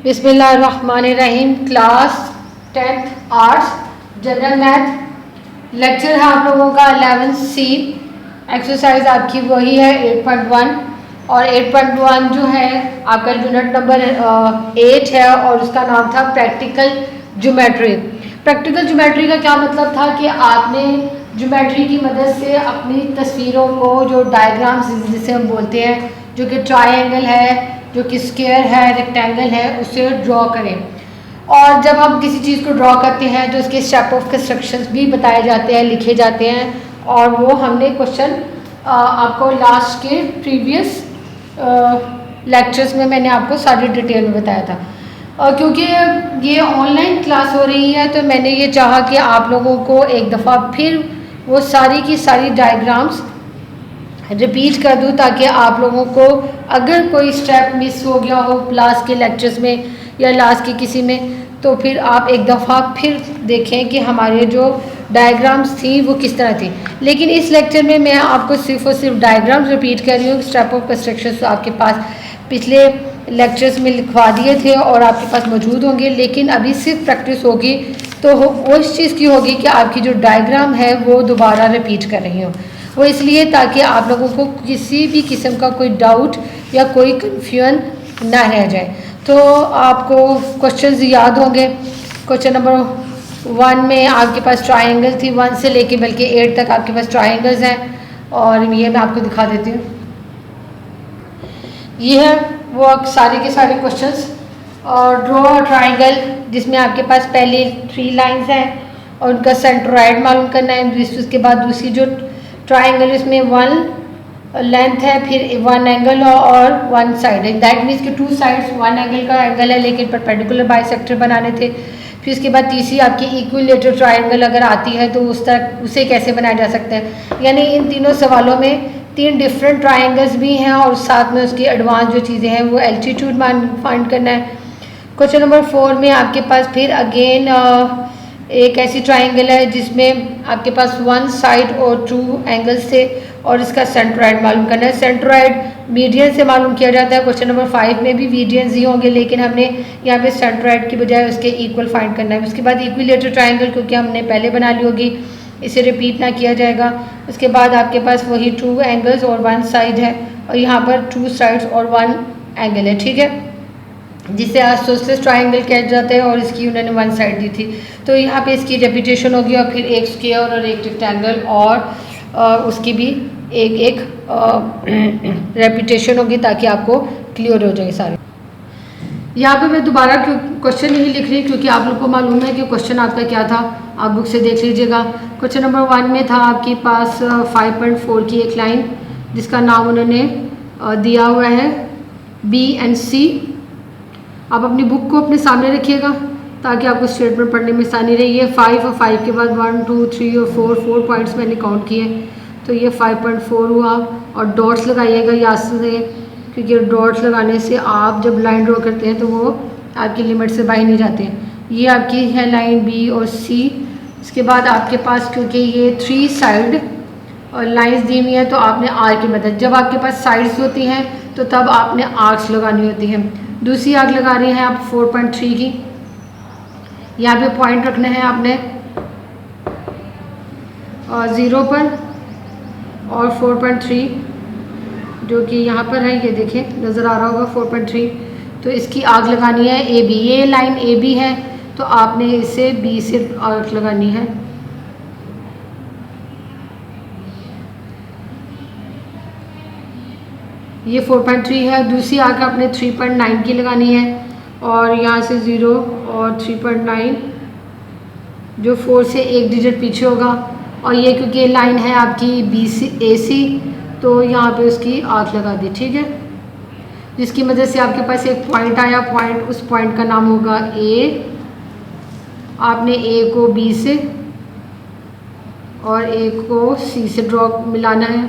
बिस्मिल्लाहिर्रहमानिर्रहीम। Class 10th arts general math lecture है आप लोगों का 11C। एक्सरसाइज आपकी वही है 8.1 और 8.1 जो है आपका यूनिट नंबर 8 है और उसका नाम था प्रैक्टिकल ज्योमेट्री। प्रैक्टिकल ज्योमेट्री का क्या मतलब था कि आपने ज्योमेट्री की मदद से अपनी तस्वीरों को, जो डायग्राम्स जिसे हम बोलते हैं, जो कि ट्रायंगल है, जो कि स्क्वायर है, रेक्टेंगल है, उसे ड्रॉ करें। और जब हम किसी चीज़ को ड्रॉ करते हैं तो उसके स्टेप ऑफ कंस्ट्रक्शंस भी बताए जाते हैं, लिखे जाते हैं। और वो हमने क्वेश्चन आपको लास्ट के प्रीवियस लेक्चर्स में मैंने आपको सारी डिटेल में बताया था। और क्योंकि ये ऑनलाइन क्लास हो रही है तो मैंने ये चाहा कि आप लोगों को एक दफ़ा फिर वो सारी की सारी डायग्राम्स रिपीट कर दूं, ताकि आप लोगों को अगर कोई स्टेप मिस हो गया हो लास्ट के लेक्चर्स में या लास्ट के किसी में, तो फिर आप एक दफ़ा फिर देखें कि हमारे जो डायग्राम्स थी वो किस तरह थी। लेकिन इस लेक्चर में मैं आपको सिर्फ और सिर्फ डायग्राम्स रिपीट कर रही हूँ। स्टेप ऑफ कंस्ट्रक्शन तो आपके पास पिछले लेक्चर्स में लिखवा दिए थे और आपके पास मौजूद होंगे, लेकिन अभी सिर्फ प्रैक्टिस होगी तो वो इस चीज़ की होगी कि आपकी जो डायग्राम है वो दोबारा रिपीट कर रही हूँ। वो इसलिए ताकि आप लोगों को किसी भी किस्म का कोई डाउट या कोई कन्फ्यूजन ना रह जाए। तो आपको क्वेश्चंस याद होंगे। क्वेश्चन नंबर 1 में आपके पास ट्रायंगल थी, 1 से लेके बल्कि 8 तक आपके पास ट्रायंगल्स हैं। और ये मैं आपको दिखा देती हूँ। ये है वो सारे के सारे क्वेश्चंस। और ड्रॉ ट्रायंगल, जिसमें आपके पास पहले 3 लाइंस हैं और उनका सेंट्रोइड मालूम करना है। उसके बाद दूसरी जो ट्रायंगल इसमें 1 लेंथ है, फिर 1 एंगल और 1 साइड है। दैट मीन्स कि 2 साइड्स 1 एंगल का एंगल है, लेकिन परपेंडिकुलर बाइसेक्टर बनाने थे। फिर उसके बाद तीसरी आपकी इक्विलेटरल ट्रायंगल अगर आती है तो उस तरह उसे कैसे बनाया जा सकता है। यानी इन तीनों सवालों में 3 डिफरेंट ट्रायंगल्स भी हैं और साथ में उसकी एडवांस जो चीज़ें हैं वो एल्टीट्यूड फाइंड करना है। क्वेश्चन नंबर 4 में आपके पास फिर अगेन एक ऐसी ट्रायंगल है जिसमें आपके पास 1 साइड और 2 एंगल्स थे और इसका सेंट्रोइड मालूम करना है। सेंट्रोइड मीडियन से मालूम किया जाता है। क्वेश्चन नंबर 5 में भी मीडियंस ही होंगे, लेकिन हमने यहाँ पे सेंट्रोइड की बजाय उसके इक्वल फाइंड करना है। उसके बाद इक्विलेटरल ट्रायंगल, क्योंकि हमने पहले बना ली होगी, इसे रिपीट ना किया जाएगा। उसके बाद आपके पास वही 2 एंगल्स और 1 साइड है और यहाँ पर 2 साइड्स और 1 एंगल है, ठीक है, जिसे आइसोसेलेस ट्रायंगल कहा जाता है और इसकी उन्होंने 1 साइड दी थी। तो यहाँ पे इसकी रेपिटेशन होगी और फिर एक स्क्वायर और एक रेक्टेंगल और उसकी भी एक रेपिटेशन होगी, ताकि आपको क्लियर हो जाए सारे। यहाँ पे मैं दोबारा क्वेश्चन नहीं लिख रही क्योंकि आप लोग को मालूम है कि क्वेश्चन आपका क्या था। आप बुक से देख लीजिएगा। क्वेश्चन नंबर 1 में था आपके पास 5.4 की एक लाइन जिसका नाम उन्होंने दिया हुआ है बी एंड सी। आप अपनी बुक को अपने सामने रखिएगा ताकि आपको स्टेटमेंट पढ़ने में आसानी रही है। 5 और 5 के बाद 1 2 3 और 4 पॉइंट्स मैंने काउंट किए, तो ये 5.4 हुआ। और डॉट्स लगाइएगा याद से, क्योंकि डॉट्स लगाने से आप जब लाइन ड्रॉ करते हैं तो वो आपकी लिमिट से बाहर नहीं जाते हैं। ये आपकी है लाइन बी और सी। इसके बाद आपके पास क्योंकि ये 3 साइड और लाइंस दी हुई हैं तो आपने आर्क की मदद, जब आपके पास साइड्स होती हैं तो तब आपने आर्क्स लगानी होती हैं। दूसरी आर्क लगा रही हैं आप 4.3 की। यहाँ पे पॉइंट रखना है आपने और 0 पर और 4.3 जो कि यहाँ पर है, ये देखें नज़र आ रहा होगा 4.3। तो इसकी आर्क लगानी है ए बी। ये लाइन ए बी है तो आपने इसे बी से आर्क लगानी है। ये 4.3 है। दूसरी आर्क आपने 3.9 की लगानी है और यहाँ से 0 और 3.9 जो 4 से एक डिजिट पीछे होगा। और ये क्योंकि लाइन है आपकी बी सी ए सी, तो यहाँ पे उसकी आर्क लगा दी, ठीक है, जिसकी मदद से आपके पास एक पॉइंट आया। पॉइंट, उस पॉइंट का नाम होगा ए। आपने ए को बी से और ए को सी से ड्रॉ मिलाना है,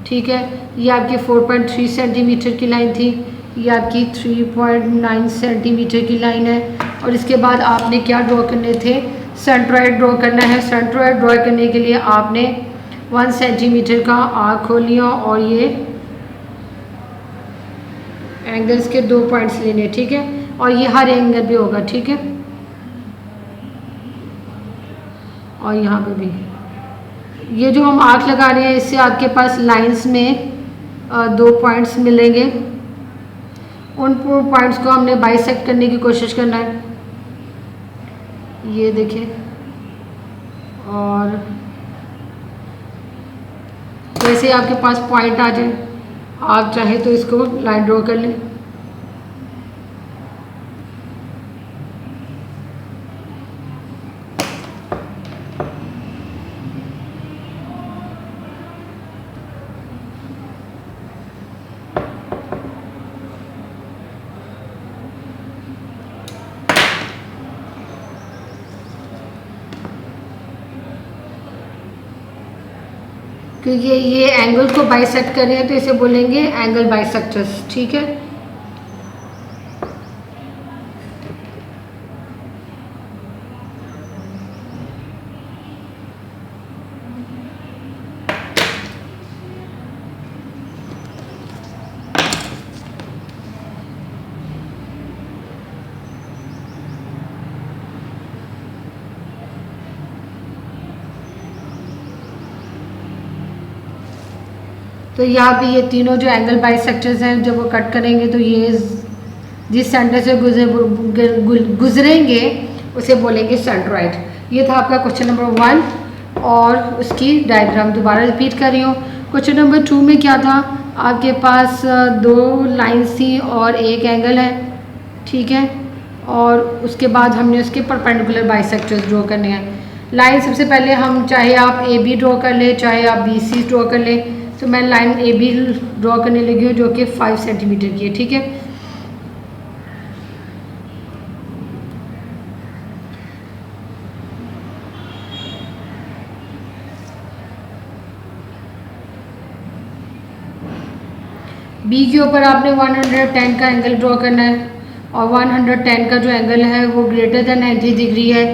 ठीक है। ये आपकी 4.3 सेंटीमीटर की लाइन थी, ये आपकी 3.9 सेंटीमीटर की लाइन है। और इसके बाद आपने क्या ड्रॉ करने थे, सेंट्रोइड ड्रॉ करना है। सेंट्रोइड ड्रॉ करने के लिए आपने 1 सेंटीमीटर का आर्क खोल लिया और ये एंगल्स के 2 पॉइंट्स लेने, ठीक है। और ये हर एंगल पे होगा, ठीक है। और यहाँ पे भी ये जो हम आर्क लगा रहे हैं इससे आपके पास लाइंस में 2 पॉइंट्स मिलेंगे। उन पॉइंट्स को हमने बाइसेक्ट करने की कोशिश करना है, ये देखें। और जैसे आपके पास पॉइंट आ जाए, आप चाहे तो इसको लाइन ड्रॉ कर लें। क्योंकि ये एंगल को बाइसेक्ट कर रहे हैं तो इसे बोलेंगे एंगल बाइसेक्टर्स, ठीक है। तो यहाँ पे ये तीनों जो एंगल बाइसेक्टर्स हैं जब वो कट करेंगे तो ये जिस सेंटर से गुजरेंगे उसे बोलेंगे सेंट्रॉइड। ये था आपका क्वेश्चन नंबर 1 और उसकी डायग्राम दोबारा रिपीट कर रही हूँ। क्वेश्चन नंबर 2 में क्या था, आपके पास 2 लाइन्स थी और एक एंगल है, ठीक है। और उसके बाद हमने उसके परपेंडिकुलर बाइसेक्टर्स ड्रॉ करने हैं। लाइन सबसे पहले हम चाहे आप ए बी ड्रॉ कर ले, चाहे आप बी सी ड्रॉ कर ले। तो मैं लाइन ए बी ड्रॉ करने लगी हूँ जो कि 5 सेंटीमीटर की है, ठीक है। बी के ऊपर आपने 110 का एंगल ड्रॉ करना है और 110 का जो एंगल है वो ग्रेटर देन 90 डिग्री है,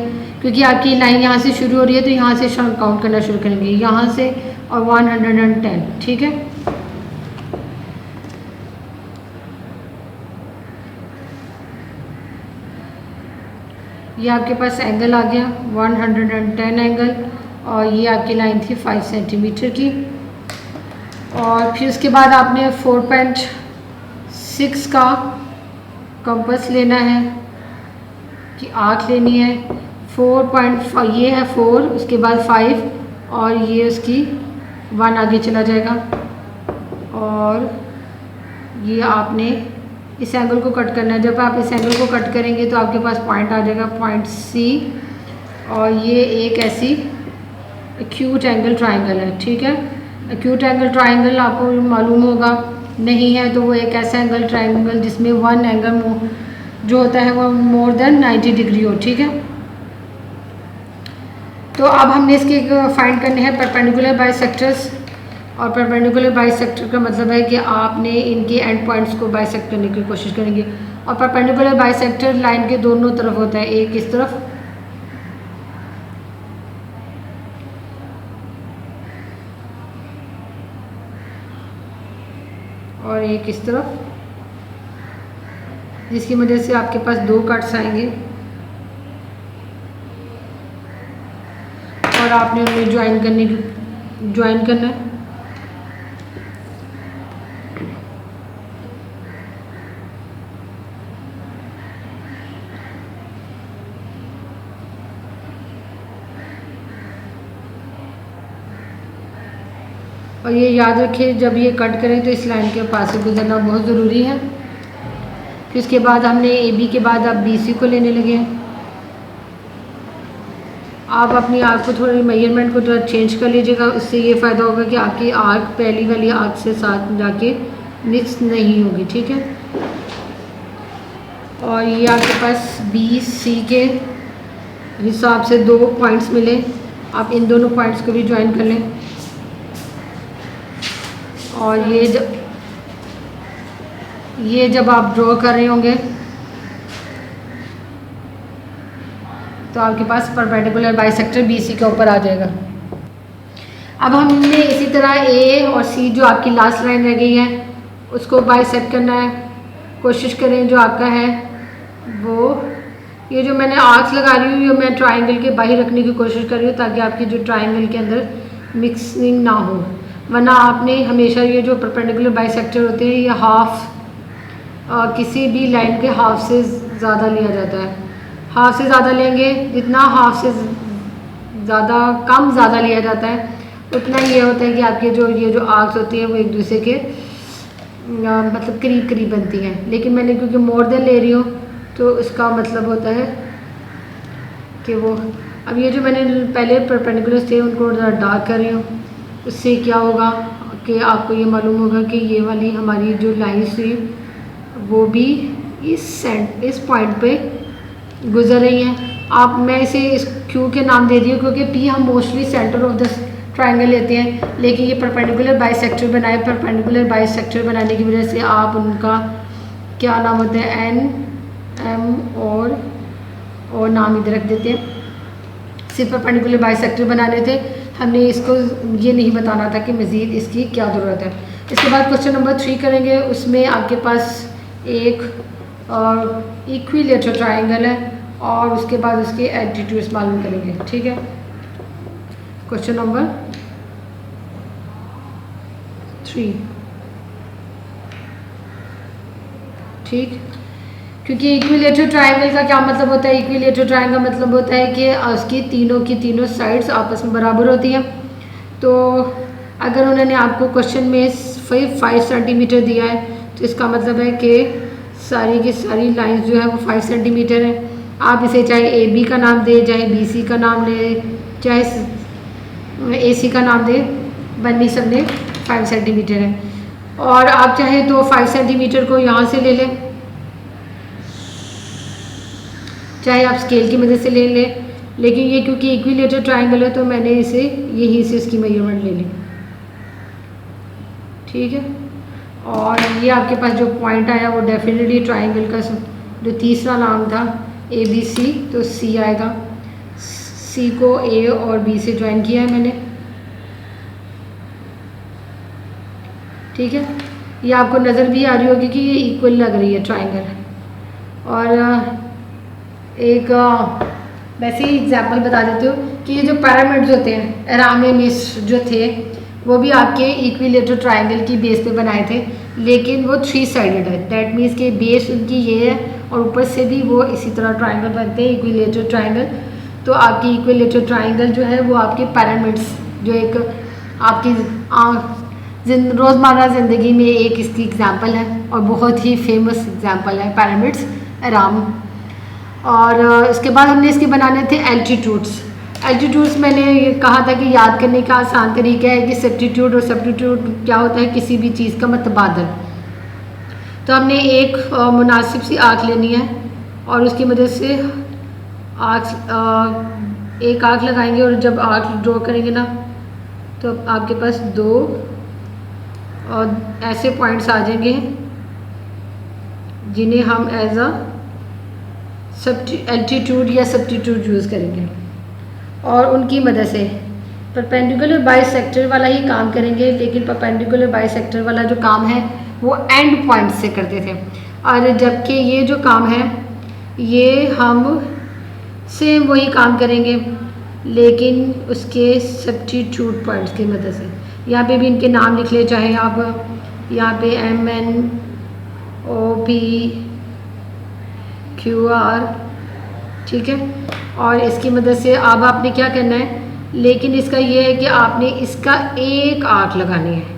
क्योंकि आपकी लाइन यहाँ से शुरू हो रही है तो यहाँ से काउंट करना शुरू करेंगे, यहाँ से और 110, ठीक है। ये आपके पास एंगल आ गया 110 एंगल और ये आपकी लाइन थी 5 सेंटीमीटर की। और फिर उसके बाद आपने 4.6 का कंपास लेना है कि आर्क लेनी है। 4.5 ये है 4, उसके बाद 5 और ये उसकी 1 आगे चला जाएगा। और ये आपने इस एंगल को कट करना है। जब आप इस एंगल को कट करेंगे तो आपके पास पॉइंट आ जाएगा पॉइंट सी और ये एक ऐसी एक्यूट एंगल ट्राइंगल है, ठीक है। एक्यूट एंगल ट्राइंगल आपको मालूम होगा, नहीं है तो वो एक ऐसा एंगल ट्राइंगल जिसमें 1 एंगल जो होता है वो मोर देन 90 डिग्री हो, ठीक है। तो अब हमने इसके फाइंड करने हैं परपेंडिकुलर बाइसेक्टर्स। और परपेंडिकुलर बाइसेक्टर का मतलब है कि आपने इनके एंड पॉइंट्स को बाइसेक्ट करने की कोशिश करेंगे। और परपेंडिकुलर बाइसेक्टर लाइन के दोनों तरफ होता है, एक इस तरफ और एक इस तरफ, जिसकी वजह से आपके पास 2 कट्स आएंगे और आपने उन्हें ज्वाइन करना है। और ये याद रखें जब ये कट करें तो इस लाइन के पास से गुजरना बहुत ज़रूरी है। फिर इसके बाद हमने ए बी के बाद आप बी सी को लेने लगे हैं। आप अपनी आर्क को थोड़ी मेजरमेंट को थोड़ा चेंज कर लीजिएगा, उससे ये फ़ायदा होगा कि आपकी आर्क पहली वाली आर्क से साथ जाके मिक्स नहीं होगी, ठीक है। और ये आपके पास बी सी के हिसाब से 2 पॉइंट्स मिले, आप इन दोनों पॉइंट्स को भी ज्वाइन कर लें। और ये जब आप ड्रॉ कर रहे होंगे तो आपके पास परपेंडिकुलर बाइसेक्टर बीसी के ऊपर आ जाएगा। अब हमने इसी तरह ए और सी जो आपकी लास्ट लाइन रह गई है उसको बाइसेक्ट करना है। कोशिश करें जो आपका है वो, ये जो मैंने आर्क्स लगा रही हूँ ये मैं ट्राइंगल के बाहर रखने की कोशिश कर रही हूँ ताकि आपकी जो ट्राइंगल के अंदर मिक्सिंग ना हो, वरना आपने हमेशा ये जो परपेंडिकुलर बाइसेक्टर होते हैं ये हाफ किसी भी लाइन के हाफ से ज़्यादा लिया जाता है। हाफ से ज़्यादा लेंगे, जितना हाफ से ज़्यादा कम ज़्यादा लिया जाता है उतना ये होता है कि आपके जो ये जो आर्क्स होती हैं वो एक दूसरे के मतलब करीब करीब बनती हैं। लेकिन मैंने क्योंकि मोर देन ले रही हूँ तो इसका मतलब होता है कि वो, अब ये जो मैंने पहले परपेंडिकुलर थे उनको ज़रा डार्क कर रही हूँ, उससे क्या होगा कि आपको ये मालूम होगा कि ये वाली हमारी जो लाइन्स थी वो भी इस पॉइंट पे गुजर रही हैं। आप मैं इसे इस क्यू के नाम दे दी हूँ क्योंकि पी हम mostly centre of the triangle लेते हैं, लेकिन ये परपेंडिकुलर बाइसेक्टर बनाए, परपेंडिकुलर बाइसेक्टर बनाने की वजह से आप उनका क्या नाम होता है एन एम और नाम इधर रख देते हैं। सिर्फ परपेंडिकुलर बाइसेक्टर बनाने थे, हमने इसको ये नहीं बताना था कि मज़ीद इसकी क्या ज़रूरत है। इसके बाद क्वेश्चन नंबर 3 करेंगे, उसमें आपके पास एक इक्विलेटरल ट्रायंगल है और उसके बाद उसके एल्टीट्यूड्स मालूम करेंगे। ठीक है, क्वेश्चन नंबर 3। ठीक, क्योंकि इक्विलेटरल ट्रायंगल का क्या मतलब होता है, इक्विलेटरल ट्रायंगल मतलब होता है कि उसकी तीनों की तीनों साइड्स आपस में बराबर होती हैं। तो अगर उन्होंने आपको क्वेश्चन में 5 सेंटीमीटर दिया है तो इसका मतलब है कि सारी की सारी लाइंस जो है वो 5 सेंटीमीटर है। आप इसे चाहे ए बी का नाम दे, चाहे बी सी का नाम ले, चाहे ए सी का नाम दे, बननी सब ने 5 सेंटीमीटर है। और आप चाहे तो 5 सेंटीमीटर को यहाँ से ले लें, चाहे आप स्केल की मदद से ले लें, लेकिन ये क्योंकि इक्विलेटरल ट्रायंगल है तो मैंने इसे यहीं से इसकी मेजरमेंट ले ली। ठीक है, और ये आपके पास जो पॉइंट आया वो डेफिनेटली ट्रायंगल का जो तीसरा नाम था ए बी सी, तो सी आएगा। सी को ए और बी से ज्वाइन किया है मैंने। ठीक है, ये आपको नज़र भी आ रही होगी कि ये इक्वल लग रही है ट्रायंगल। और एक वैसे ही एग्जाम्पल बता देती हूँ कि ये जो पिरामिड्स होते हैं, एरामिमिस जो थे वो भी आपके इक्विलेटरल ट्रायंगल की बेस पे बनाए थे, लेकिन वो 3 साइडेड है। दैट मीन्स के बेस उनकी ये है और ऊपर से भी वो इसी तरह ट्रायंगल बनते हैं, इक्विलेटरल ट्रायंगल। तो आपकी इक्विलेटरल ट्रायंगल जो है वो आपके पिरामिड्स, जो एक आपकी रोज़मर्रा ज़िंदगी में एक इसकी एग्जाम्पल है और बहुत ही फेमस एग्जाम्पल है पिरामिड्स, एराम। और इसके बाद हमने इसके बनाने थे एल्टीट्यूड्स। एल्टीट्यूड्स मैंने ये कहा था कि याद करने का आसान तरीका है कि सब्स्टिट्यूट और सब्स्टिट्यूट क्या होता है, किसी भी चीज़ का मतबादल। तो हमने एक मुनासिब सी आँख लेनी है और उसकी मदद से एक आँख लगाएंगे और जब आँख ड्रॉ करेंगे ना तो आपके पास 2 ऐसे पॉइंट्स आ जाएंगे जिन्हें हम एज अ एल्टीट्यूड या सब्स्टिट्यूट यूज़ करेंगे और उनकी मदद से परपेंडिकुलर बाइसेक्टर वाला ही काम करेंगे। लेकिन परपेंडिकुलर बाइसेक्टर वाला जो काम है वो एंड पॉइंट से करते थे, और जबकि ये जो काम है ये हम सेम वही काम करेंगे लेकिन उसके सब्स्टिट्यूट पॉइंट्स की मदद से। यहाँ पे भी इनके नाम लिख ले, चाहे आप यहाँ पे MNOP QR। ठीक है, और इसकी मदद से अब आपने क्या करना है, लेकिन इसका ये है कि आपने इसका एक आर्क लगानी है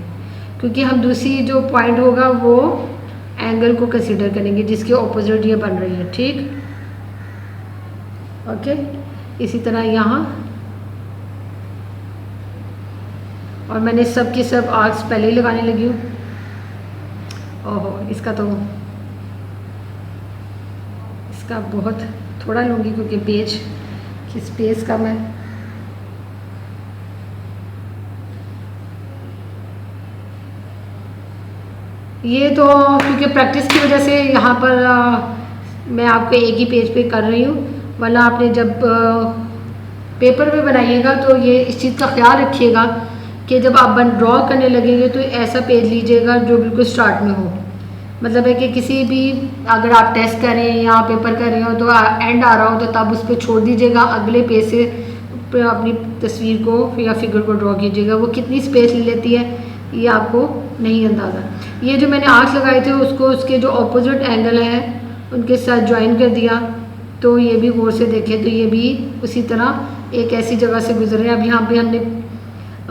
क्योंकि हम दूसरी जो पॉइंट होगा वो एंगल को कंसीडर करेंगे जिसके ऑपोजिट ये बन रही है। ठीक, ओके। इसी तरह यहाँ, और मैंने सब की सब आर्क्स पहले ही लगाने लगी हूँ। ओहो, इसका बहुत थोड़ा लूँगी क्योंकि पेज की स्पेस कम है। ये तो क्योंकि प्रैक्टिस की वजह से यहाँ पर मैं आपको एक ही पेज पे कर रही हूँ, वरना आपने जब पेपर पे बनाइएगा तो ये इस चीज़ का ख्याल रखिएगा कि जब आप ड्रॉ करने लगेंगे तो ऐसा पेज लीजिएगा जो बिल्कुल स्टार्ट में हो, मतलब है कि किसी भी अगर आप टेस्ट कर रहे हैं या पेपर कर रहे हो तो एंड आ रहा हो तो तब उस पर छोड़ दीजिएगा, अगले पेज से अपनी तस्वीर को या फिगर को ड्रॉ कीजिएगा। वो कितनी स्पेस ले लेती है ये आपको नहीं अंदाज़ा। ये जो मैंने आर्क्स लगाए थे उसको उसके जो ऑपोजिट एंगल है उनके साथ ज्वाइन कर दिया, तो ये भी गौर से देखें तो ये भी उसी तरह एक ऐसी जगह से गुजर रहे हैं। अब यहाँ पे हमने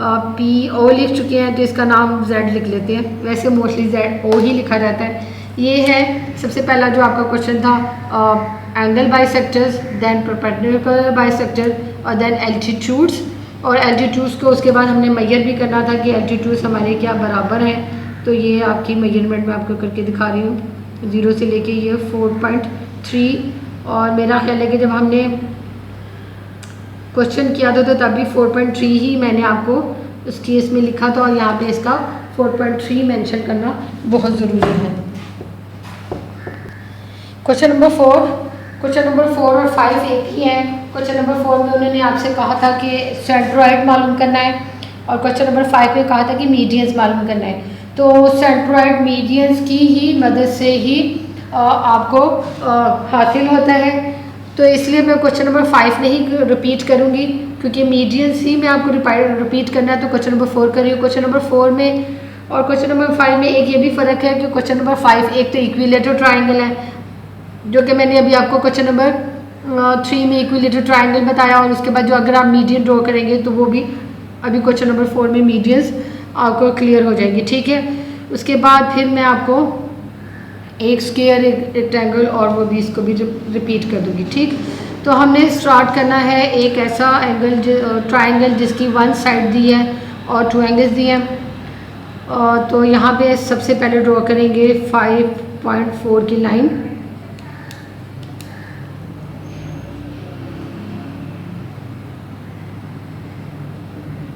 पी ओ लिख चुके हैं तो इसका नाम जेड लिख लेते हैं, वैसे मोस्टली जेड ओ ही लिखा जाता है। ये है सबसे पहला जो आपका क्वेश्चन था, angle bisectors, then perpendicular bisector और देन एल्टीट्यूड्स। और एल्टीट्यूड्स को उसके बाद हमने मेजर भी करना था कि एल्टीट्यूड्स हमारे क्या बराबर हैं, तो ये आपकी मेजरमेंट में आपको करके दिखा रही हूँ। 0 से लेके ये 4.3, और मेरा ख्याल है कि जब हमने क्वेश्चन किया था तो तब भी 4.3 ही मैंने आपको उस केस में लिखा था, और यहाँ पे इसका 4.3 मेंशन करना बहुत ज़रूरी है। क्वेश्चन नंबर 4 और 5 एक ही है। क्वेश्चन नंबर 4 में उन्होंने आपसे कहा था कि सेंट्रोइड मालूम करना है, और क्वेश्चन नंबर 5 में कहा था कि मीडियंस मालूम करना है। तो सेंट्रोइड मीडियंस की ही मदद से ही आपको हासिल होता है, तो इसलिए मैं क्वेश्चन नंबर 5 नहीं रिपीट करूँगी क्योंकि मीडियंस ही मैं आपको रिपीट करना है, तो क्वेश्चन नंबर 4 करिए। क्वेश्चन नंबर 4 में और क्वेश्चन नंबर 5 में एक ये भी फ़र्क है कि क्वेश्चन नंबर 5 एक तो इक्विलेटरल ट्राइंगल है, जो कि मैंने अभी आपको क्वेश्चन नंबर 3 में इक्विलेटरल ट्राइंगल बताया, और उसके बाद जो अगर आप मीडियन ड्रॉ करेंगे तो वो भी अभी क्वेश्चन नंबर 4 में मीडियंस आपको क्लियर हो जाएंगी, ठीक है। उसके बाद फिर मैं आपको एक स्क्वायर, एक रेक्टेंगल और वो भी इसको भी रिपीट कर दूँगी, ठीक। तो हमने स्टार्ट करना है एक ऐसा एंगल ट्राइंगल जिसकी 1 साइड दी है और 2 एंगल्स दिए हैं। तो यहाँ पे सबसे पहले ड्रॉ करेंगे 5.4 की लाइन,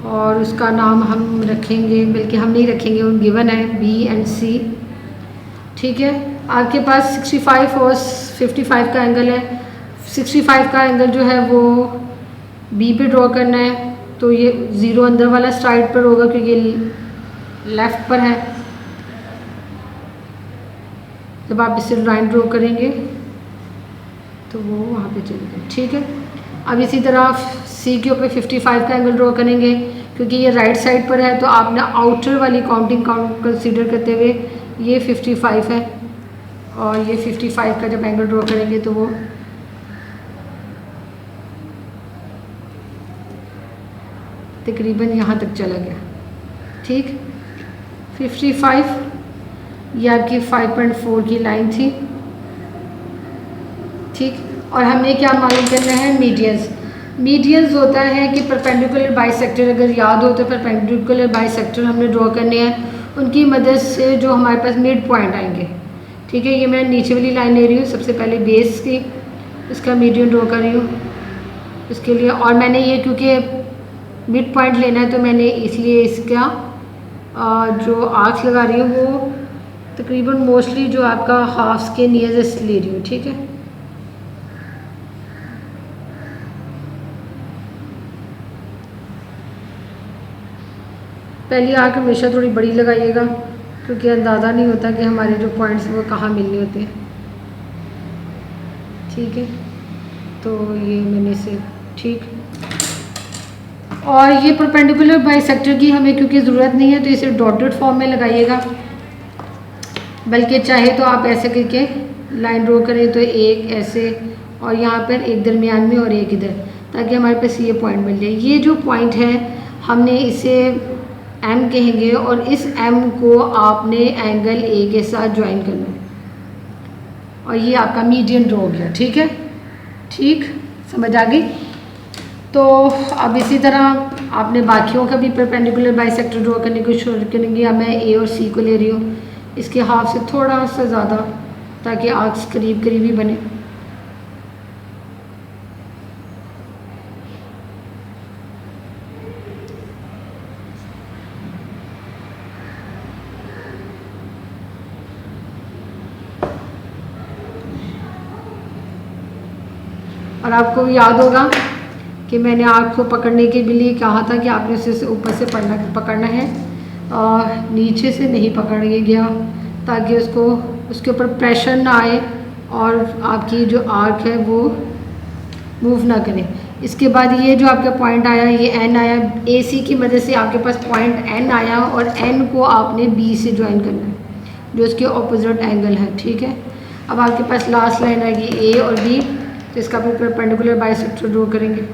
और उसका नाम हम रखेंगे, बल्कि हम नहीं रखेंगे, वो गिवन है बी एंड सी, ठीक है। आपके पास 65 और 55 का एंगल है। 65 का एंगल जो है वो बी पे ड्रॉ करना है, तो ये 0 अंदर वाला साइड पर होगा क्योंकि लेफ़्ट पर है। जब आप इसे लाइन ड्रॉ करेंगे तो वो वहाँ पे चलेगा, ठीक है। अब इसी तरह सी के ऊपर 55 का एंगल ड्रॉ करेंगे, क्योंकि ये राइट साइड पर है तो आपने आउटर वाली काउंटिंग कंसीडर करते हुए ये 55 है, और ये 55 का जब एंगल ड्रॉ करेंगे तो वो तकरीबन यहाँ तक चला गया, ठीक। 55 ये आपकी 5.4 की लाइन थी, ठीक। और हमें क्या मालूम करना है, मीडियंस। मीडियंस होता है कि परपेंडिकुलर बाइसेक्टर, अगर याद हो तो परपेंडिकुलर बाइसेक्टर हमने ड्रॉ करने हैं, उनकी मदद से जो हमारे पास मिड पॉइंट आएंगे, ठीक है। ये मैं नीचे वाली लाइन ले रही हूँ, सबसे पहले बेस की इसका मीडियन ड्रॉ कर रही हूँ इसके लिए, और मैंने ये क्योंकि मिड पॉइंट लेना है तो मैंने इसलिए इसका जो आर्क्स लगा रही हूँ वो तकरीबन मोस्टली जो आपका हाफ्स के नियरेस्ट ले रही हूँ, ठीक है। पहली आर्क हमेशा थोड़ी बड़ी लगाइएगा क्योंकि अंदाज़ा नहीं होता कि हमारे जो पॉइंट्स वो कहाँ मिलने होते हैं, ठीक है। तो ये मैंने इसे, ठीक। और ये परपेंडिकुलर बाइसेक्टर की हमें क्योंकि ज़रूरत नहीं है तो इसे डॉटेड फॉर्म में लगाइएगा, बल्कि चाहे तो आप ऐसे करके लाइन ड्रॉ करें तो एक ऐसे और यहाँ पर एक दरमियान में और एक इधर, ताकि हमारे पास ये पॉइंट मिल जाए। ये जो पॉइंट है हमने इसे एम कहेंगे, और इस एम को आपने एंगल ए के साथ ज्वाइन करना है, और ये आपका मीडियन ड्रॉ हो गया, ठीक है। ठीक, समझ आ गई। तो अब इसी तरह आपने बाकियों का भी परपेंडिकुलर बाइसेक्टर ड्रॉ करने को शुरू करेंगे। अब मैं ए और सी को ले रही हूँ, इसके हाफ से थोड़ा सा ज़्यादा, ताकि आर्क्स करीब करीब ही बने। और आपको याद होगा कि मैंने आर्क को पकड़ने के लिए कहा था कि आपने उसे ऊपर से पकड़ना है और नीचे से नहीं पकड़ गया, ताकि उसको उसके ऊपर प्रेशर ना आए और आपकी जो आर्क है वो मूव ना करे। इसके बाद ये जो आपका पॉइंट आया, ये एन आया, ए सी की मदद से आपके पास पॉइंट एन आया और एन को आपने बी से ज्वाइन करना है जो इसके ऑपोजिट एंगल है। ठीक है, अब आपके पास लास्ट लाइन आएगी ए और बी, तो इसका भी परपेंडिकुलर बाइसेक्टर ड्रॉ करेंगे।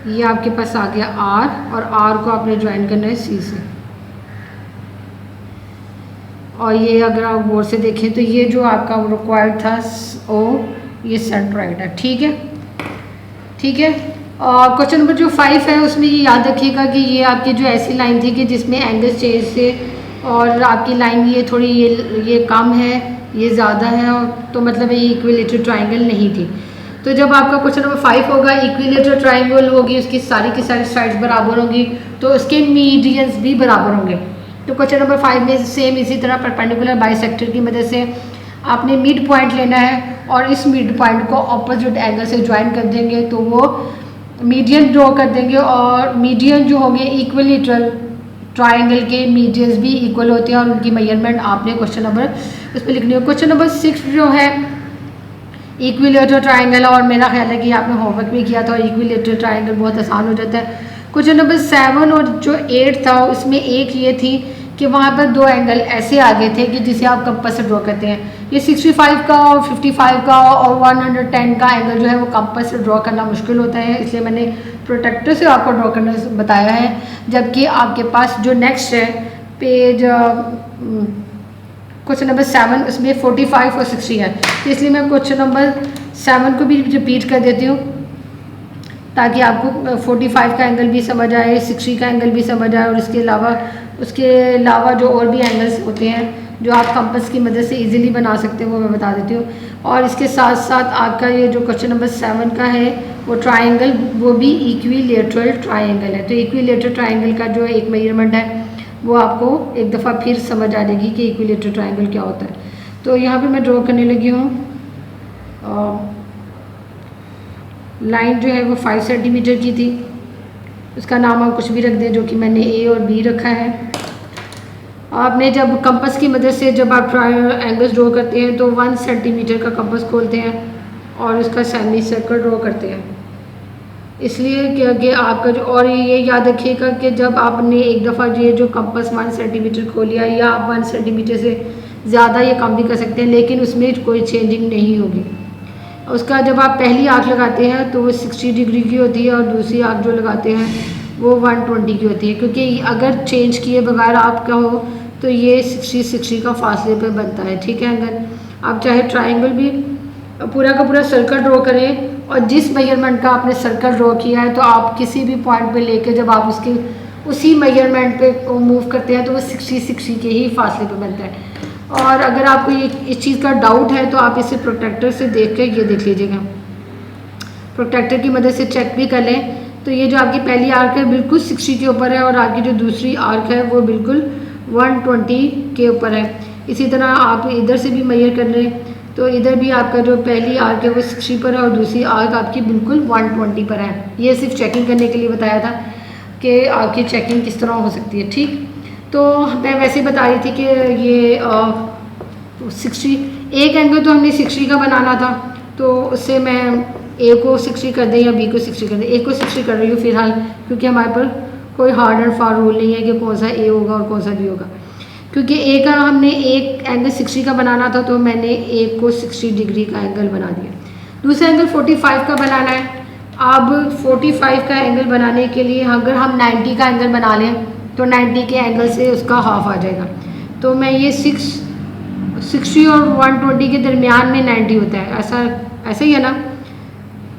ये आपके पास आ गया आर और आर को आपने ज्वाइन करना है सी से। और ये अगर आप गौर से देखें तो ये जो आपका रिक्वायर्ड था ओ, ये सेंट्रोइड है। ठीक है, ठीक है। क्वेश्चन नंबर जो 5 है उसमें ये याद रखिएगा कि ये आपकी जो ऐसी लाइन थी कि जिसमें एंगल चेंज थे और आपकी लाइन ये थोड़ी ये कम है, ये ज़्यादा है, और तो मतलब ये इक्विलेटरल ट्राइंगल नहीं थी। तो जब आपका क्वेश्चन नंबर 5 होगा, इक्विलेटरल ट्राइंगल होगी, उसकी सारी की सारी साइड्स बराबर होंगी, तो उसके मीडियंस भी बराबर होंगे। तो क्वेश्चन नंबर 5 में सेम इसी तरह परपेंडिकुलर बाइसेक्टर की मदद से आपने मिड पॉइंट लेना है और इस मिड पॉइंट को ऑपोजिट एंगल से ज्वाइन कर देंगे तो वो मीडियन ड्रॉ कर देंगे। और मीडियन जो होंगे इक्विलेटरल ट्राइंगल के मीडियंस भी इक्वल होते हैं और उनकी मेजरमेंट आपने क्वेश्चन नंबर इस पर लिखनी है। क्वेश्चन नंबर 6 जो है इक्विलेटरल ट्राइंगल, और मेरा ख्याल है कि आपने होमवर्क भी किया था और इक्विलेटरल ट्राइंगल बहुत आसान हो जाता है। क्वेश्चन नंबर 7 और जो 8 था उसमें एक ये थी कि वहाँ पर दो एंगल ऐसे आ गए थे कि जिसे आप कंपास से ड्रॉ करते हैं। ये 65 का और 55 का और 110 का एंगल जो है वो कंपास से ड्रॉ करना मुश्किल होता है, इसलिए मैंने प्रोटेक्टर से आपको ड्रॉ करना बताया है। जबकि आपके पास जो नेक्स्ट है पेज क्वेश्चन नंबर 7 उसमें 45 और 60 है, तो इसलिए मैं क्वेश्चन नंबर 7 को भी रिपीट कर देती हूँ ताकि आपको 45 का एंगल भी समझ आए, 60 का एंगल भी समझ आए और उसके अलावा जो और भी एंगल्स होते हैं जो आप कंपास की मदद से इजीली बना सकते हैं वो मैं बता देती हूँ। और इसके साथ साथ आपका ये जो क्वेश्चन नंबर 7 का है वो ट्राइंगल वो भी इक्विलेटरल ट्राइंगल है। तो इक्विलेटरल ट्राइंगल का जो एक मेजरमेंट है वो आपको एक दफ़ा फिर समझ आ जाएगी कि इक्विलेटरल ट्राइंगल क्या होता है। तो यहाँ पे मैं ड्रॉ करने लगी हूँ। लाइन जो है वो 5 सेंटीमीटर की थी, उसका नाम आप कुछ भी रख दें जो कि मैंने ए और बी रखा है। आपने जब कंपास की मदद से जब आप एंगल्स ड्रॉ करते हैं तो 1 सेंटीमीटर का कंपास खोलते हैं और उसका सेमी सर्कल ड्रॉ करते हैं, इसलिए कि आपका जो, और ये याद रखिएगा कि जब आपने एक दफ़ा ये जो कंपास 1 सेंटीमीटर खोल लिया या आप 1 सेंटीमीटर से ज़्यादा या कम भी कर सकते हैं लेकिन उसमें कोई चेंजिंग नहीं होगी। उसका जब आप पहली आँख लगाते हैं तो वो 60 डिग्री की होती है और दूसरी आँख जो लगाते हैं वो 120 की होती है, क्योंकि अगर चेंज किए बगैर आपका हो तो ये 60 का फासले पे बनता है। ठीक है, अगर आप चाहे ट्राइंगल भी पूरा का पूरा सर्कल ड्रॉ करें और जिस मेजरमेंट का आपने सर्कल ड्रॉ किया है तो आप किसी भी पॉइंट पे लेके जब आप उसके उसी मेजरमेंट पे मूव करते हैं तो वो 60 के ही फासले पे बनता है। और अगर आपको ये इस चीज़ का डाउट है तो आप इसे प्रोटेक्टर से देख कर ये देख लीजिएगा, प्रोटेक्टर की मदद से चेक भी कर लें। तो ये जो आपकी पहली आर्क है बिल्कुल 60 के ऊपर है और आपकी जो दूसरी आर्क है वो बिल्कुल 120 के ऊपर है। इसी तरह आप इधर से भी मेजर कर लें तो इधर भी आपका जो पहली आर्क है वो 60 पर है और दूसरी आर्क आपकी बिल्कुल 120 पर है। ये सिर्फ चेकिंग करने के लिए बताया था कि आपकी चेकिंग किस तरह हो सकती है। ठीक, तो मैं वैसे ही बता रही थी कि ये 60 एक एंगल तो हमने 60 का बनाना था, तो उससे मैं ए को 60 कर दें या बी को 60 कर दें। ए को 60 कर रही हूँ फ़िलहाल, क्योंकि हमारे पर कोई हार्ड एंड फार रूल नहीं है कि कौन सा ए होगा और कौन सा बी होगा। क्योंकि ए का हमने एक एंगल 60 का बनाना था तो मैंने ए को 60 डिग्री का एंगल बना दिया। दूसरा एंगल 45 का बनाना है। अब 45 का एंगल बनाने के लिए अगर हम 90 का एंगल बना लें तो 90 के एंगल से उसका हाफ आ जाएगा। तो मैं ये 60 और 120 के दरमियान में 90 होता है, ऐसा ही है ना।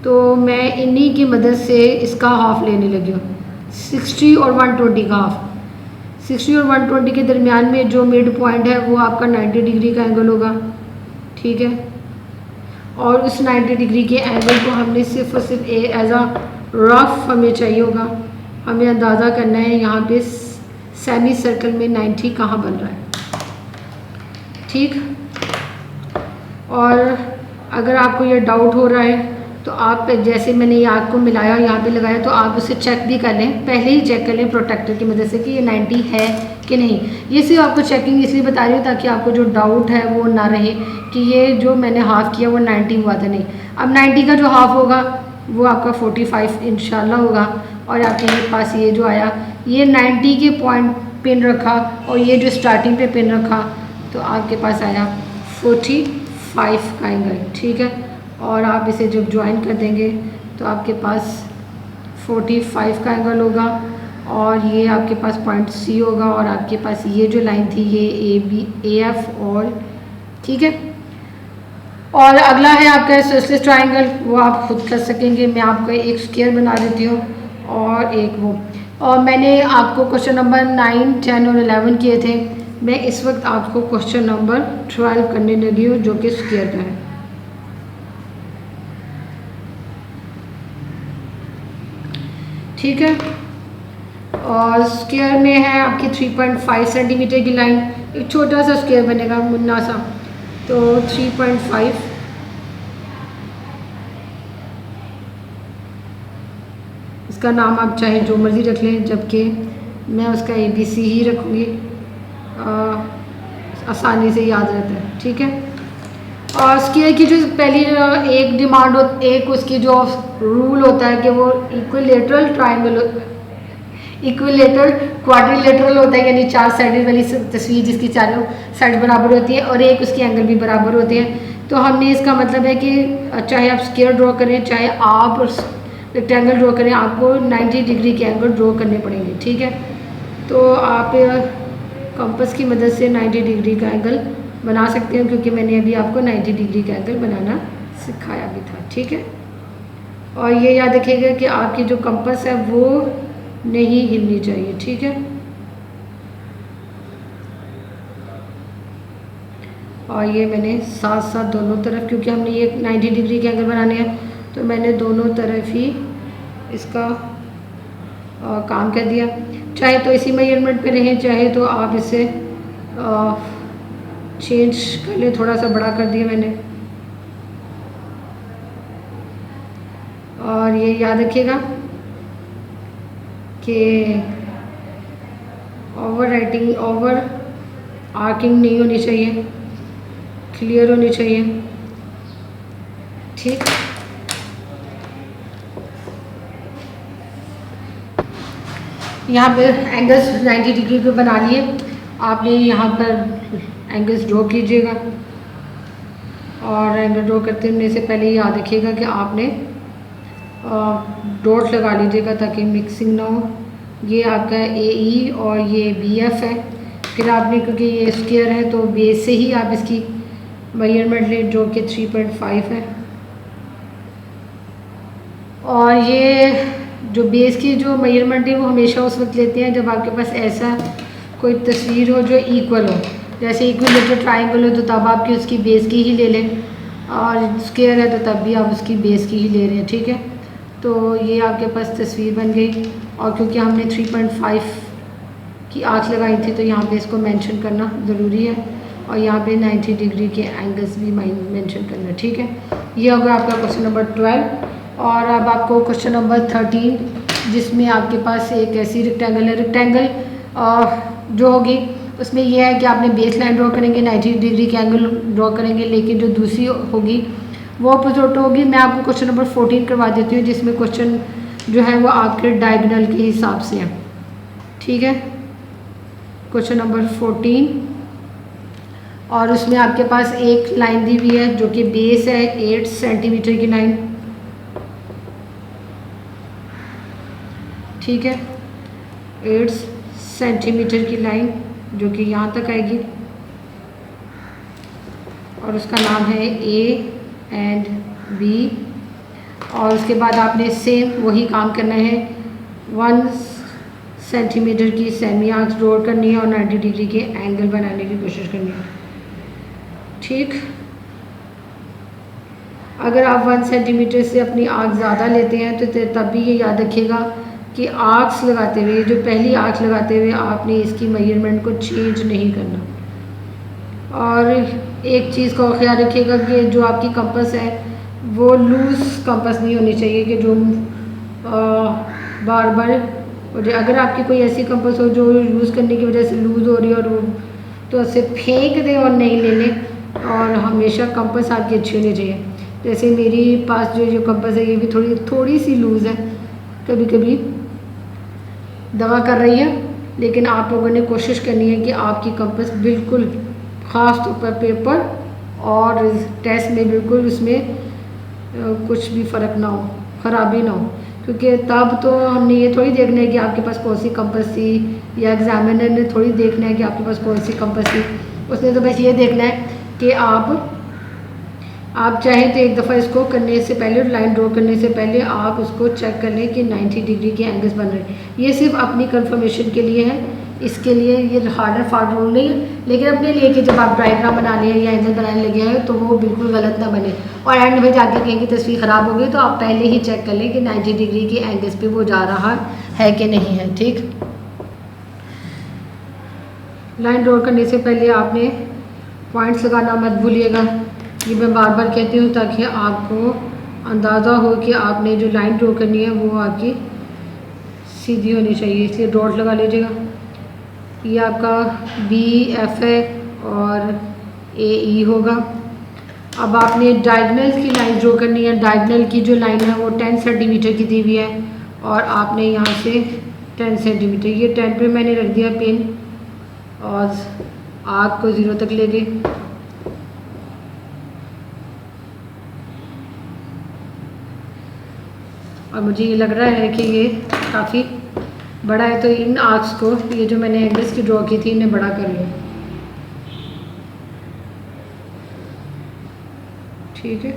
तो मैं इन्हीं की मदद से इसका हाफ लेने लगी हूँ, 60 और 120 का हाफ। 60 और 120 के दरमियान में जो मिड पॉइंट है वो आपका 90 डिग्री का एंगल होगा। ठीक है, और उस 90 डिग्री के एंगल को हमने सिर्फ और सिर्फ एज अ रफ हमें चाहिए होगा। हमें अंदाज़ा करना है यहाँ पे सेमी सर्कल में 90 कहाँ बन रहा है, ठीक। और अगर आपको ये डाउट हो रहा है तो आप जैसे मैंने ये आग को मिलाया और यहाँ पे लगाया तो आप उसे चेक भी कर लें, पहले ही चेक कर लें प्रोटेक्टर की मदद से कि ये 90 है कि नहीं। ये सिर्फ आपको चेकिंग इसलिए बता रही हूँ ताकि आपको जो डाउट है वो ना रहे कि ये जो मैंने हाफ़ किया वो 90 हुआ था, नहीं। अब 90 का जो हाफ़ होगा वो आपका 45 इंशाल्लाह होगा। और आपके पास ये जो आया ये 90 के पॉइंट पिन रखा और ये जो स्टार्टिंग पे पिन रखा तो आपके पास आया 45 का एंगल, ठीक है। और आप इसे जब ज्वाइन कर देंगे तो आपके पास 45 का एंगल होगा और ये आपके पास पॉइंट सी होगा और आपके पास ये जो लाइन थी ये ए बी ए एफ और, ठीक है। और अगला है आपका आइसोसेलेस ट्रायंगल, वो आप खुद कर सकेंगे। मैं आपको एक स्क्वायर बना देती हूँ और एक वो, और मैंने आपको क्वेश्चन नंबर 9, 10 और 11 किए थे। मैं इस वक्त आपको क्वेश्चन नंबर 12 करने लगी हूँ जो कि स्क्वायर का है। ठीक है, और स्क्वायर में है आपकी 3.5 सेंटीमीटर की लाइन, एक छोटा सा स्क्वायर बनेगा मुन्ना सा, तो 3.5 इसका नाम आप चाहे जो मर्ज़ी रख लें, जबकि मैं उसका ABC ही रखूँगी, आसानी से याद रहता है, ठीक है। और स्क्वायर की जो पहली एक डिमांड एक उसकी जो रूल होता है कि वो इक्विलेटरल ट्रायंगल, इक्विलेटरल क्वाड्रिलेटरल होता है, यानी 4 साइड वाली तस्वीर जिसकी चारों साइड बराबर होती है और एक उसके एंगल भी बराबर होते हैं। तो हमने इसका मतलब है कि चाहे आप स्क्वायर ड्रॉ करें चाहे आप रेक्टेंगल ड्रॉ करें, आपको 90 डिग्री के एंगल ड्रॉ करने पड़ेंगे, ठीक है। तो आप कंपास की मदद से 90 डिग्री का एंगल बना सकते हैं, क्योंकि मैंने अभी आपको 90 डिग्री का एंगल बनाना सिखाया भी था, ठीक है। और ये याद रखिएगा कि आपकी जो कंपास है वो नहीं हिलनी चाहिए, ठीक है। और ये मैंने साथ साथ दोनों तरफ, क्योंकि हमने ये 90 डिग्री के एंगल बनाने हैं तो मैंने दोनों तरफ ही इसका काम कर दिया। चाहे तो इसी मेजरमेंट पे रहें, चाहे तो आप इसे चेंज कर लें, थोड़ा सा बड़ा कर दिया मैंने। और ये याद रखिएगा कि ओवर आर्किंग नहीं होनी चाहिए, क्लियर होनी चाहिए, ठीक। यहाँ पे एंगल्स 90 डिग्री पे बना लिए, आपने यहाँ पर एंगल्स ड्रॉ कीजिएगा। और एंगल ड्रॉ करते होने से पहले याद रखिएगा कि आपने डॉट लगा लीजिएगा ताकि मिक्सिंग ना हो। ये आपका AE और ये BF है। फिर आपने, क्योंकि ये स्क्वायर है तो बेस से ही आप इसकी मेजरमेंट लें जो कि 3.5 है। और ये जो बेस की जो मेजरमेंट है वो हमेशा उस वक्त लेते हैं जब आपके पास ऐसा कोई तस्वीर हो जो इक्वल हो, जैसे इक्विलेटरल ट्रायंगल हो तो तब आपकी उसकी बेस की ही ले लें, और स्क्वायर है तो तब भी आप उसकी बेस की ही ले रहे हैं, ठीक है। तो ये आपके पास तस्वीर बन गई। और क्योंकि हमने 3.5 की आंख लगाई थी तो यहाँ पे इसको मेंशन करना ज़रूरी है, और यहाँ पे 90 डिग्री के एंगल्स भी मेंशन करना, ठीक है। ये होगा आपका क्वेश्चन नंबर 12। और अब आपको क्वेश्चन नंबर 13, जिसमें आपके पास एक ऐसी रेक्टेंगल है, रेक्टेंगल जो होगी उसमें यह है कि आपने बेस लाइन ड्रॉ करेंगे, 90 डिग्री के एंगल ड्रॉ करेंगे, लेकिन जो दूसरी होगी वो अपोजिट होगी। मैं आपको क्वेश्चन नंबर 14 करवा देती हूँ, जिसमें क्वेश्चन जो है वो आपके डायगोनल के हिसाब से है, ठीक है। क्वेश्चन नंबर 14, और उसमें आपके पास एक लाइन दी हुई है जो कि बेस है 8 सेंटीमीटर की लाइन, ठीक है। 8 सेंटीमीटर की लाइन जो कि यहाँ तक आएगी, और उसका नाम है A एंड B। और उसके बाद आपने सेम वही काम करना है, 1 सेंटीमीटर की सेमी आर्क ड्रॉ करनी है और 90 डिग्री के एंगल बनाने की कोशिश करनी है, ठीक। अगर आप 1 सेंटीमीटर से अपनी आर्क ज़्यादा लेते हैं तो तब भी ये याद रखिएगा कि आर्क्स लगाते हुए, जो पहली आर्क लगाते हुए आपने इसकी मेजरमेंट को चेंज नहीं करना। और एक चीज़ का ख्याल रखिएगा कि जो आपकी कंपास है वो लूज़ कंपास नहीं होनी चाहिए कि जो बार बार, अगर आपकी कोई ऐसी कंपास हो जो यूज़ करने की वजह से लूज़ हो रही है और वो, तो उसे फेंक दें और नहीं ले लें। और हमेशा कंपास आपकी अच्छी होनी चाहिए। जैसे मेरी पास जो कंपास है ये भी थोड़ी सी लूज़ है, कभी कभी दवा कर रही है, लेकिन आप लोगों ने कोशिश करनी है कि आपकी कंपास बिल्कुल ख़ास तौर पर पेपर और टेस्ट में बिल्कुल उसमें कुछ भी फ़र्क ना हो, ख़राबी ना हो, क्योंकि तब तो हमने ये थोड़ी देखना है कि आपके पास कौन सी कंपास थी, या एग्जामिनर ने थोड़ी देखना है कि आपके पास कौन सी कंपास थी। उसने तो बस ये देखना है कि आप चाहें तो एक दफ़ा इसको करने से पहले, लाइन ड्रॉ करने से पहले आप उसको चेक कर लें कि 90 डिग्री के एंगल्स बन रहे हैं। ये सिर्फ अपनी कंफर्मेशन के लिए है, इसके लिए ये हार्ड एंड फास्ट रूल नहीं है, लेकिन अपने लिए कि जब आप डायग्राम बनाने या एंगल बनाने लगे हैं तो वो बिल्कुल गलत ना बने और एंड में जाके कहीं की तस्वीर ख़राब हो गई तो आप पहले ही चेक कर लें कि 90 डिग्री के एंगल्स पे वो जा रहा है कि नहीं है। ठीक, लाइन ड्रॉ करने से पहले आपने पॉइंट्स लगाना मत भूलिएगा। ये मैं बार बार कहती हूँ ताकि आपको अंदाज़ा हो कि आपने जो लाइन ड्रॉ करनी है वो आपकी सीधी होनी चाहिए, इसलिए डॉट लगा लीजिएगा। ये आपका BF है और AE होगा। अब आपने डायगोनल की लाइन ड्रॉ करनी है। डायगोनल की जो लाइन है वो 10 सेंटीमीटर की दी हुई है और आपने यहाँ से 10 सेंटीमीटर, ये 10 पे मैंने रख दिया पेन और आर्क को 0 तक ले गए। और मुझे ये लग रहा है कि ये काफ़ी बड़ा है, तो इन आर्क्स को, ये जो मैंने एंगल्स की ड्रॉ की थी, इन्हें बड़ा कर लिया। ठीक है,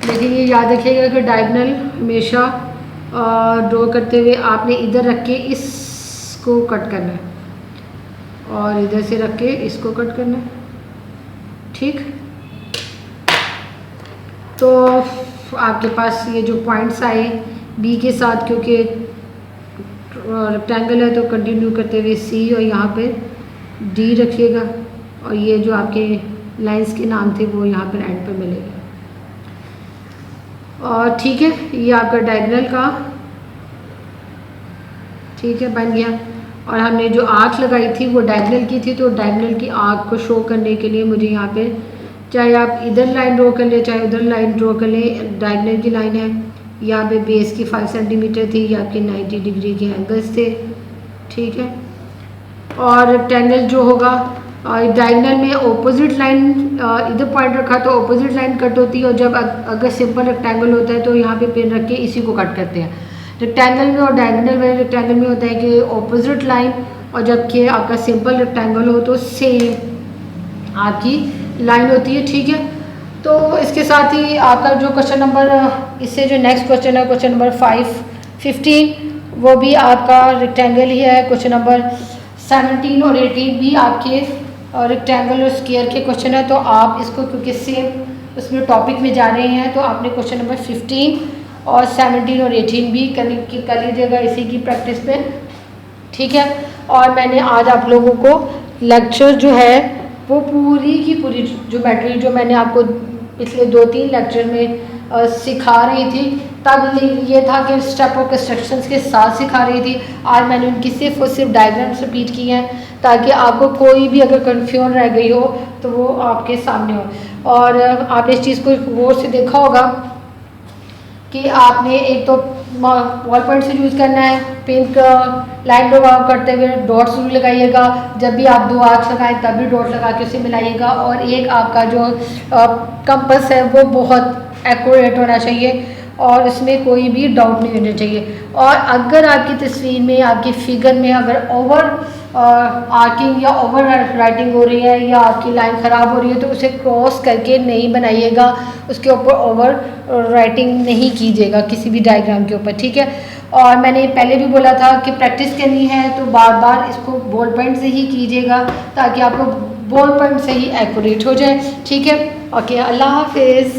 लेकिन ये याद रखिएगा कि डायगोनल हमेशा ड्रॉ करते हुए आपने इधर रख के इसको कट करना है और इधर से रख के इसको कट करना है। ठीक, तो आपके पास ये जो पॉइंट्स आए B के साथ, क्योंकि रेक्टेंगल है तो कंटिन्यू करते हुए C और यहाँ पे D रखिएगा और ये जो आपके लाइंस के नाम थे वो यहाँ पर एंड पे मिलेंगे। और ठीक है, ये आपका डायगोनल का ठीक है बन गया। और हमने जो आर्क लगाई थी वो डायगोनल की थी, तो डायगोनल की आर्क को शो करने के लिए मुझे यहाँ पे, चाहे आप इधर लाइन ड्रॉ कर ले चाहे उधर लाइन ड्रॉ कर ले, डायगोनल की लाइन है। यहाँ पे बेस की 5 सेंटीमीटर थी, ये आपके 90 डिग्री के एंगल्स थे। ठीक है, और रेक्टेंगल जो होगा डायगोनल में ऑपोजिट लाइन, इधर पॉइंट रखा तो ऑपोजिट लाइन कट होती है, और जब अगर सिंपल रेक्टेंगल होता है तो यहाँ पे पेन रख के इसी को कट करते हैं। रेक्टेंगल में और डायगोनल में, रेक्टेंगल में होता है कि ऑपोजिट लाइन, और जबकि आपका सिंपल रेक्टेंगल हो तो सेम आपकी लाइन होती है। ठीक है, तो इसके साथ ही आपका जो क्वेश्चन नंबर, इससे जो नेक्स्ट क्वेश्चन है क्वेश्चन नंबर 15, वो भी आपका रेक्टेंगल ही है। क्वेश्चन नंबर 17 और 18 भी आपके रेक्टेंगल और स्क्वायर के क्वेश्चन है, तो आप इसको क्योंकि सेम उसमें टॉपिक में जा रहे हैं तो आपने क्वेश्चन नंबर 15 और 17 और 18 भी कर लीजिएगा इसी की प्रैक्टिस पे। ठीक है, और मैंने आज आप लोगों को लेक्चर जो है वो पूरी की पूरी ज्योमेट्री जो मैंने आपको पिछले 2-3 लेक्चर में सिखा रही थी, तब ये था कि स्टेप ऑफ कंस्ट्रक्शंस के साथ सिखा रही थी। आज मैंने उनकी सिर्फ और सिर्फ डायग्राम्स रिपीट की हैं ताकि आपको कोई भी अगर कन्फ्यूजन रह गई हो तो वो आपके सामने हो। और आपने इस चीज़ को गौर से देखा होगा कि आपने एक तो वॉल पॉइंट से यूज़ करना है, पिंक लाइन ड्रॉ करते हुए डॉट जरूर लगाइएगा। जब भी आप 2 आर्क्स लगाएं तब भी डॉट लगा के उसे मिलाइएगा। और एक आपका जो कंपास है वो बहुत एक्यूरेट होना चाहिए और इसमें कोई भी डाउट नहीं होना चाहिए। और अगर आपकी तस्वीर में, आपकी फिगर में अगर ओवर आर्किंग या ओवर राइटिंग हो रही है या आपकी लाइन ख़राब हो रही है तो उसे क्रॉस करके नहीं बनाइएगा, उसके ऊपर ओवर राइटिंग नहीं कीजिएगा किसी भी डायग्राम के ऊपर। ठीक है, और मैंने पहले भी बोला था कि प्रैक्टिस करनी है तो बार बार इसको बॉल पॉइंट से ही कीजिएगा ताकि आपको बॉल पॉइंट से ही एक्यूरेट हो जाए। ठीक है, ओके, अल्लाह हाफिज़।